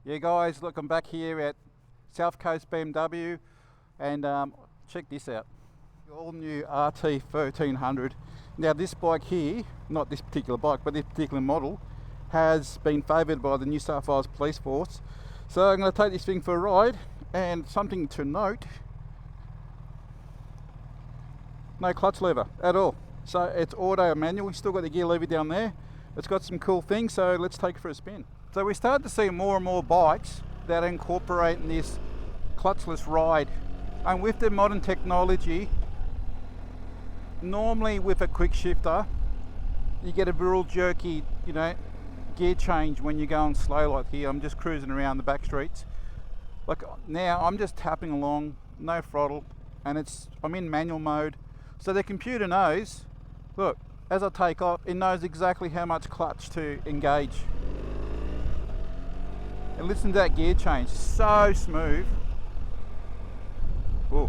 Yeah guys, look, I'm back here at South Coast BMW and check this out. The all new RT1300. Now this bike here, not this particular bike, but this particular model, has been favoured by the New South Wales Police Force. So I'm going to take this thing for a ride, and something to note, no clutch lever at all. So it's auto manual. We've still got the gear lever down there. It's got some cool things, so let's take it for a spin. So we started to see more and more bikes that incorporate this clutchless ride. And with the modern technology, normally with a quick shifter, you get a real jerky, gear change when you're going slow like here. I'm just cruising around the back streets. Like now, I'm just tapping along, no throttle, and I'm in manual mode. So the computer knows, look, as I take off, it knows exactly how much clutch to engage. And listen to that gear change, so smooth. Oh,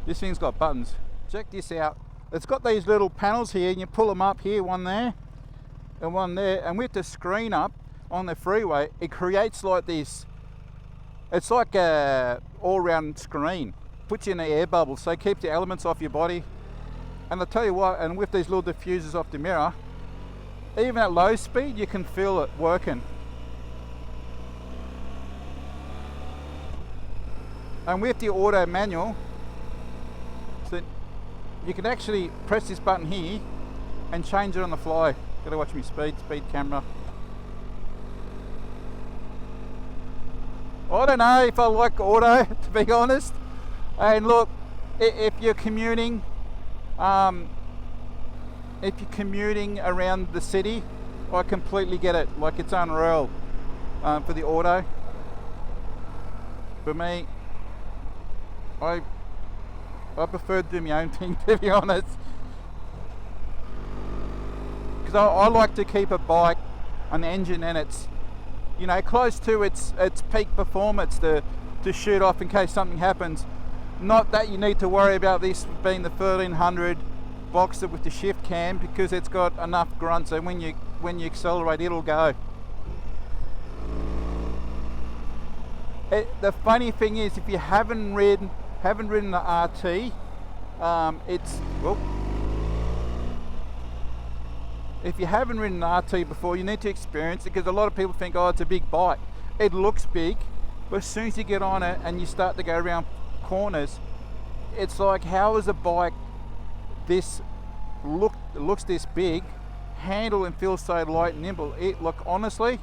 this thing's got buttons. Check this out. It's got these little panels here, and you pull them up here, one there and one there. And with the screen up on the freeway, it creates like this. It's like a all-round screen. Puts you in the air bubble, so it keeps the elements off your body. And I tell you what, and with these little diffusers off the mirror, even at low speed, you can feel it working. And with the auto manual, so you can actually press this button here and change it on the fly. Gotta watch me speed camera. I don't know if I like auto, to be honest. And look, if you're commuting around the city, I completely get it. Like, it's unreal for the auto. For me, I prefer to do my own thing, to be honest, because I like to keep a bike, an engine, and it's close to its peak performance to shoot off in case something happens. Not that you need to worry about this being the 1300 Boxer with the shift cam, because it's got enough grunt, so when you accelerate, it'll go. The funny thing is, if you haven't ridden the RT, if you haven't ridden the RT before, you need to experience it, because a lot of people think, oh, it's a big bike. It looks big, but as soon as you get on it and you start to go around corners, it's like, how is a bike looks this big, handle and feels so light and nimble? Look, honestly,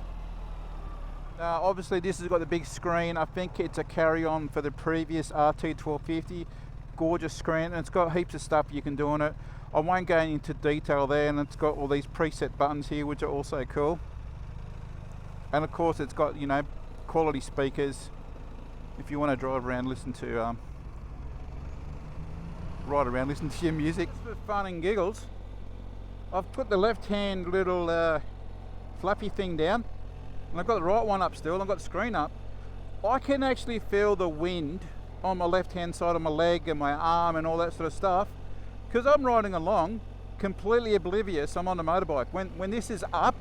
obviously this has got the big screen. I think it's a carry-on for the previous RT1250. Gorgeous screen, and it's got heaps of stuff you can do on it. I won't go into detail there, and it's got all these preset buttons here, which are also cool. And of course it's got, quality speakers if you want to drive around, listen to your music. For fun and giggles, I've put the left hand little flappy thing down, and I've got the right one up still. I've got the screen up. I can actually feel the wind on my left hand side of my leg and my arm and all that sort of stuff, because I'm riding along completely oblivious I'm on a motorbike. When this is up,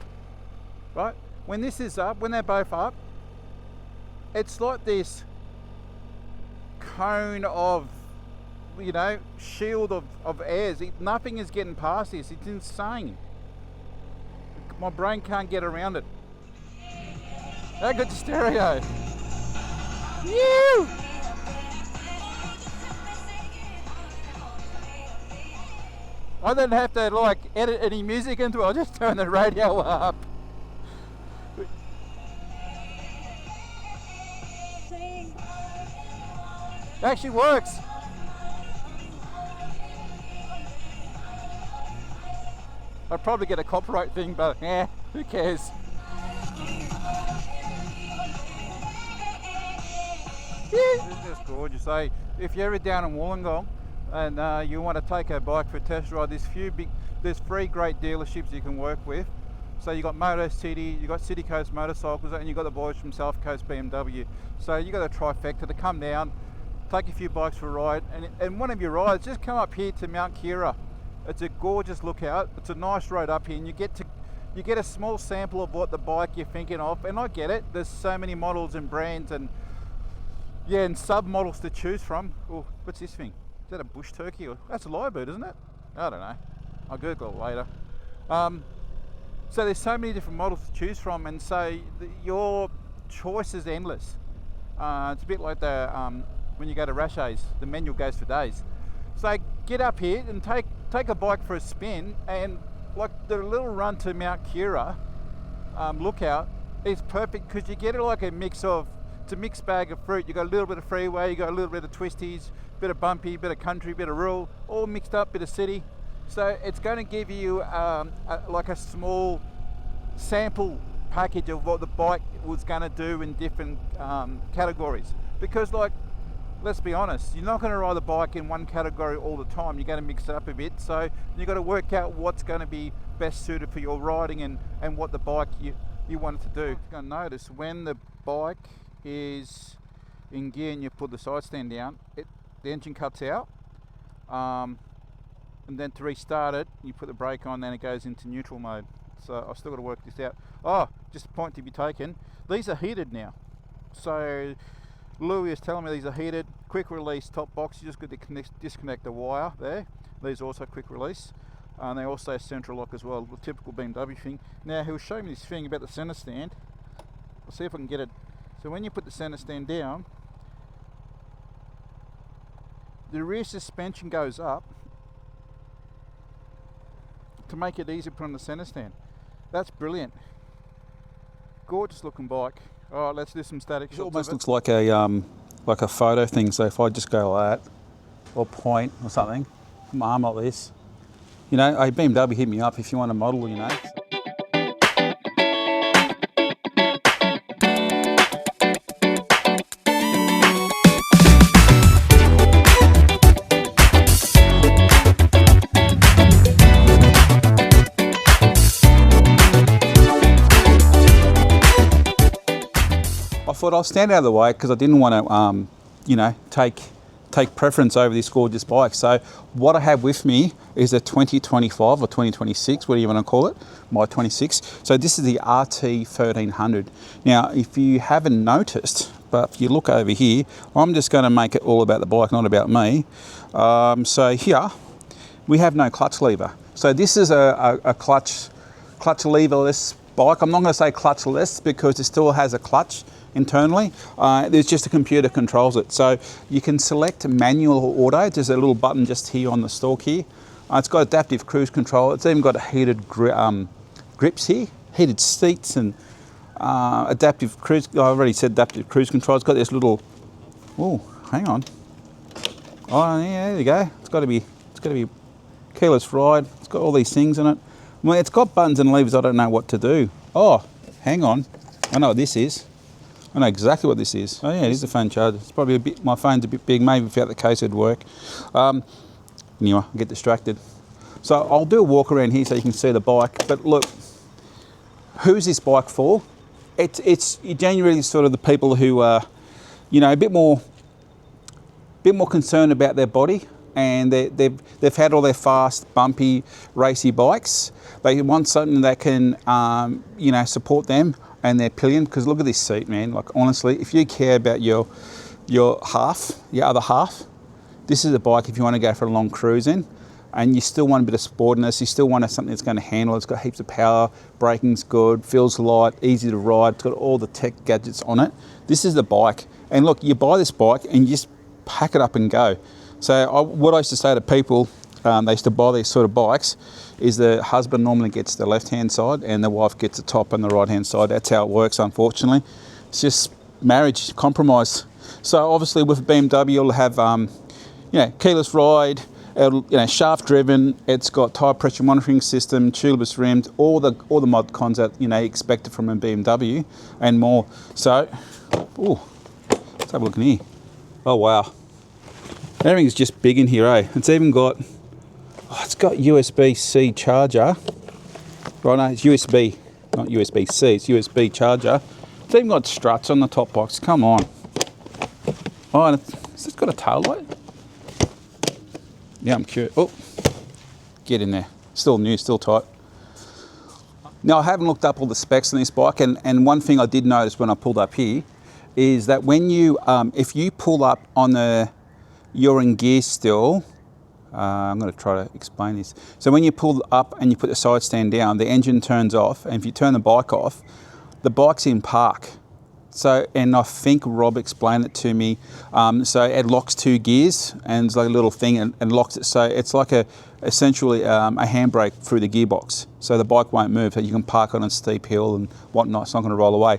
right? When they're both up, it's like this cone of, shield of airs. Nothing is getting past this. It's insane. My brain can't get around it. How good's the stereo? Woo! I don't have to edit any music into it. I'll just turn the radio up. It actually works. I'll probably get a copyright thing, but who cares? This is just gorgeous. So if you're ever down in Wollongong and you want to take a bike for a test ride, there's 3 great dealerships you can work with. So you got Moto City, you got City Coast Motorcycles, and you got the boys from South Coast BMW. So you got a trifecta to come down, take a few bikes for a ride, and one of your rides, just come up here to Mount Kira. It's a gorgeous lookout. It's a nice road up here, and you get to you get a small sample of what the bike you're thinking of, and I get it. There's so many models and brands and yeah, and sub models to choose from. Oh, what's this thing? Is that a bush turkey? Or that's a lyrebird, isn't it? I don't know. I'll Google it later. So there's so many different models to choose from, and so your choice is endless. It's a bit like the when you go to Rashay's, the menu goes for days. So get up here and take a bike for a spin, and like the little run to Mount Kira lookout is perfect because you get it like a mix of, it's a mixed bag of fruit. You got a little bit of freeway, you got a little bit of twisties, bit of bumpy, bit of country, bit of rural, all mixed up, bit of city. So it's going to give you like a small sample package of what the bike was going to do in different categories. Because like, let's be honest, you're not going to ride the bike in one category all the time. You're going to mix it up a bit. So you've got to work out what's going to be best suited for your riding and what the bike you want it to do. You're going to notice when the bike is in gear and you put the side stand down, the engine cuts out. And then to restart it, you put the brake on, then it goes into neutral mode. So I've still got to work this out. Oh, just a point to be taken. These are heated now. So Louis is telling me these are heated. Quick release top box. You just got to disconnect the wire there. These are also quick release. And they also central lock as well. The typical BMW thing. Now he was showing me this thing about the center stand. I'll see if I can get it. So when you put the center stand down, the rear suspension goes up to make it easy to put on the center stand. That's brilliant. Gorgeous looking bike. All right, let's do some static shots. It almost looks like a photo thing. So if I just go like that, or point or something, my arm like this, you know, a BMW, hit me up if you want a model, you know. I thought I'll stand out of the way because I didn't want to, you know, take preference over this gorgeous bike. So what I have with me is a 2025 or 2026, whatever you want to call it, my 26. So this is the RT1300. Now, if you haven't noticed, but if you look over here, I'm just going to make it all about the bike, not about me. So here we have no clutch lever. So this is a clutch leverless bike. I'm not going to say clutchless because it still has a clutch internally. There's just a computer controls it. So you can select manual or auto. There's a little button just here on the stalk here. It's got adaptive cruise control. It's even got a heated grips here, heated seats, and adaptive cruise. I already said adaptive cruise control. It's got this little. Oh, hang on. Oh yeah, there you go. It's got to be keyless ride. It's got all these things in it. Well, it's got buttons and levers. I don't know what to do. Oh, hang on. I know what this is. I know exactly what this is. Oh yeah, it is a phone charger. It's probably a bit, my phone's a bit big, maybe without the case it'd work. Anyway, I get distracted. So I'll do a walk around here so you can see the bike, but look, who's this bike for? It's genuinely sort of the people who are, you know, a bit more concerned about their body, and they've had all their fast, bumpy, racy bikes. They want something that can, you know, support them and their pillion, because look at this seat, man. Like honestly, if you care about your other half, this is a bike if you want to go for a long cruise in, and you still want a bit of sportiness, you still want something that's going to handle. It's got heaps of power, braking's good, feels light, easy to ride, it's got all the tech gadgets on it. This is the bike, and look, you buy this bike and you just pack it up and go. So what I used to say to people, they used to buy these sort of bikes, is the husband normally gets the left-hand side and the wife gets the top and the right-hand side. That's how it works, unfortunately. It's just marriage, compromise. So obviously with a BMW, you'll have, you know, keyless ride, you know, shaft driven. It's got tyre pressure monitoring system, tubeless rims, all the mod cons that, you know, you expect from a BMW and more. So, ooh, let's have a look in here. Oh wow, everything's just big in here, eh? It's even got, oh, it's got USB-C charger. Right, no, it's USB, not USB-C, it's USB charger. It's even got struts on the top box, come on. Oh, and has it got a tail light? Yeah, I'm curious. Oh, get in there. Still new, still tight. Now, I haven't looked up all the specs on this bike, and one thing I did notice when I pulled up here is that when you, if you pull up on you're in gear still, I'm going to try to explain this. So when you pull up and you put the side stand down, the engine turns off, and if you turn the bike off, the bike's in park. So, and I think Rob explained it to me. So it locks 2 gears, and it's like a little thing and locks it. So it's like essentially a handbrake through the gearbox. So the bike won't move. So you can park on a steep hill and whatnot. It's not going to roll away.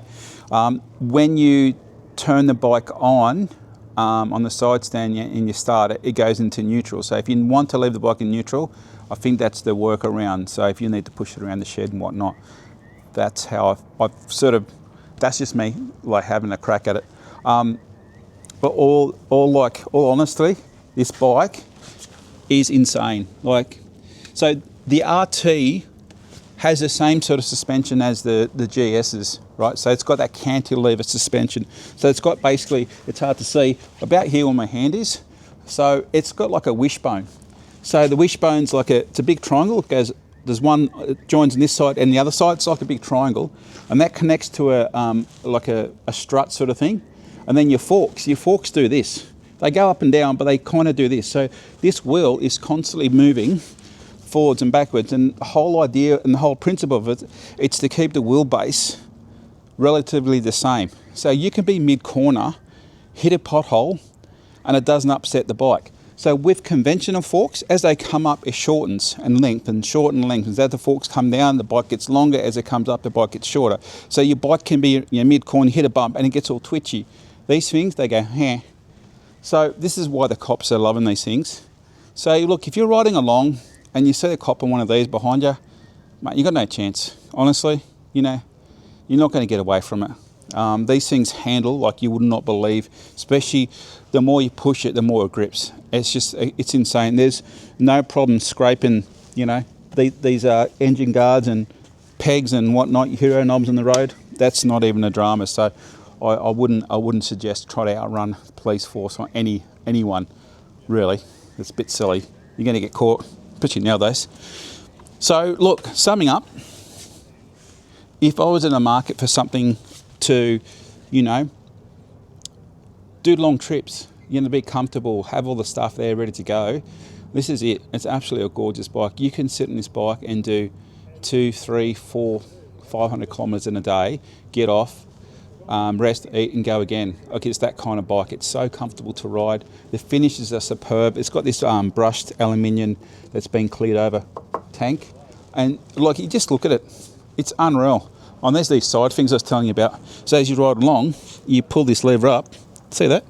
When you turn the bike on the side stand and you start it, it goes into neutral. So if you want to leave the bike in neutral, I think that's the workaround. So if you need to push it around the shed and whatnot, that's how I've sort of, that's just me like having a crack at it. But all honesty, this bike is insane. Like, so the RT has the same sort of suspension as the GS's, right? So it's got that cantilever suspension. So it's got basically, it's hard to see, about here where my hand is. So it's got like a wishbone. So the wishbone's like it's a big triangle. It goes, there's one, it joins on this side and the other side. It's like a big triangle, and that connects to like a strut sort of thing. And then your forks do this. They go up and down, but they kind of do this. So this wheel is constantly moving forwards and backwards, and the whole idea and the whole principle of it, it's to keep the wheelbase relatively the same. So you can be mid-corner, hit a pothole, and it doesn't upset the bike. So with conventional forks, as they come up, it shortens and lengthens, shorten and lengthens. As the forks come down, the bike gets longer. As it comes up, the bike gets shorter. So your bike can be mid-corner, hit a bump, and it gets all twitchy. These things, they go, eh. So this is why the cops are loving these things. So look, if you're riding along and you see a cop on one of these behind you, mate, you got no chance. Honestly, you're not going to get away from it. These things handle like you would not believe, especially the more you push it, the more it grips. It's insane. There's no problem scraping, these engine guards and pegs and whatnot, hero knobs on the road. That's not even a drama. So I wouldn't suggest try to outrun the police force or anyone, really. It's a bit silly. You're going to get caught, especially nowadays. So look, summing up, if I was in the market for something to, do long trips, be comfortable, have all the stuff there ready to go, this is it. It's absolutely a gorgeous bike. You can sit in this bike and do 2, 3, 4, 500 kilometers in a day, get off, rest, eat and go again. Like, it's that kind of bike. It's so comfortable to ride. The finishes are superb. It's got this brushed aluminium that's been cleared over tank, and like, you just look at it, it's unreal. And there's these side things I was telling you about. So as you ride along, you pull this lever up, see that?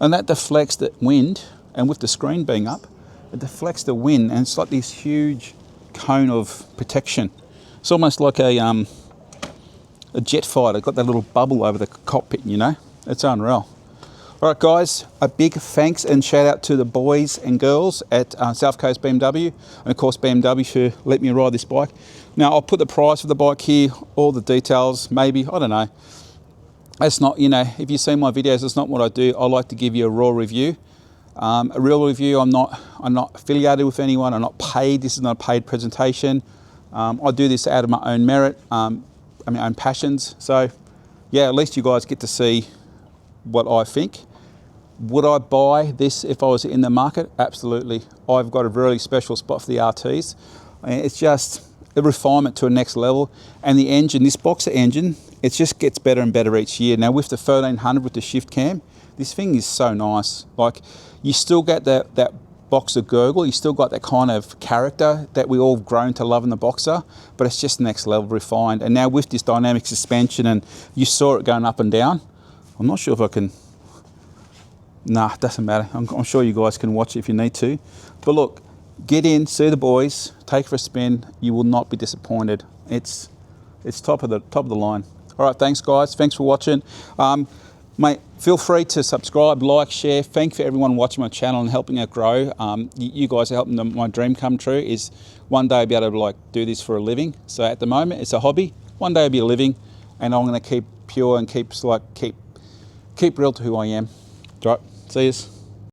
And that deflects the wind, and with the screen being up, it deflects the wind, and it's like this huge cone of protection. It's almost like a jet fighter. Got that little bubble over the cockpit, It's unreal. All right, guys, a big thanks and shout out to the boys and girls at South Coast BMW, and of course BMW for letting me ride this bike. Now, I'll put the price of the bike here, all the details, maybe, I don't know. It's not, if you see my videos, it's not what I do. I like to give you a raw review. A real review. I'm not affiliated with anyone. I'm not paid. This is not a paid presentation. I do this out of my own merit, my own passions. So, yeah, at least you guys get to see what I think. Would I buy this if I was in the market? Absolutely. I've got a really special spot for the RTs. It's just a refinement to a next level. And the engine, this Boxer engine, it just gets better and better each year. Now with the 1300 with the shift cam, this thing is so nice. Like, you still get that Boxer gurgle, you still got that kind of character that we all grown to love in the Boxer, but it's just next level refined. And now with this dynamic suspension, and you saw it going up and down, I'm not sure if I can, nah, it doesn't matter. I'm sure you guys can watch it if you need to. But look, get in, see the boys, take for a spin. You will not be disappointed. It's top of the line. All right, thanks guys. Thanks for watching. Mate, feel free to subscribe, like, share. Thank you for everyone watching my channel and helping it grow. You guys are helping my dream come true, is one day I'll be able to do this for a living. So at the moment it's a hobby. One day it'll be a living, and I'm going to keep pure and keep real to who I am. All right, see yous.